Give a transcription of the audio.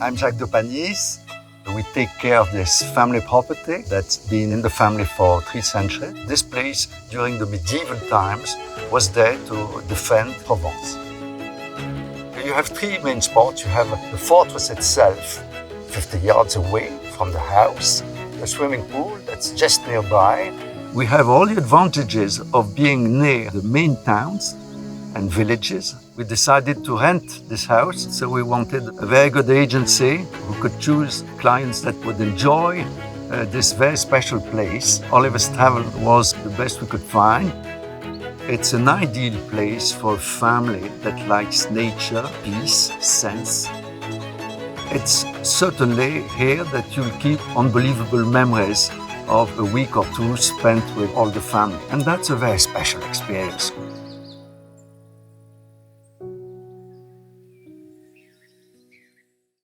I'm Jacques de Panisse. We take care of this family property that's been in the family for 3 centuries. This place, during the medieval times, was there to defend Provence. You have 3 main spots. You have the fortress itself, 50 yards away from the house, a swimming pool that's just nearby. We have all the advantages of being near the main towns and villages. We decided to rent this house, so we wanted a very good agency who could choose clients that would enjoy this very special place. Oliver's Travel was the best we could find. It's an ideal place for a family that likes nature, peace, sense. It's certainly here that you'll keep unbelievable memories of a week or 2 spent with all the family. And that's a very special experience.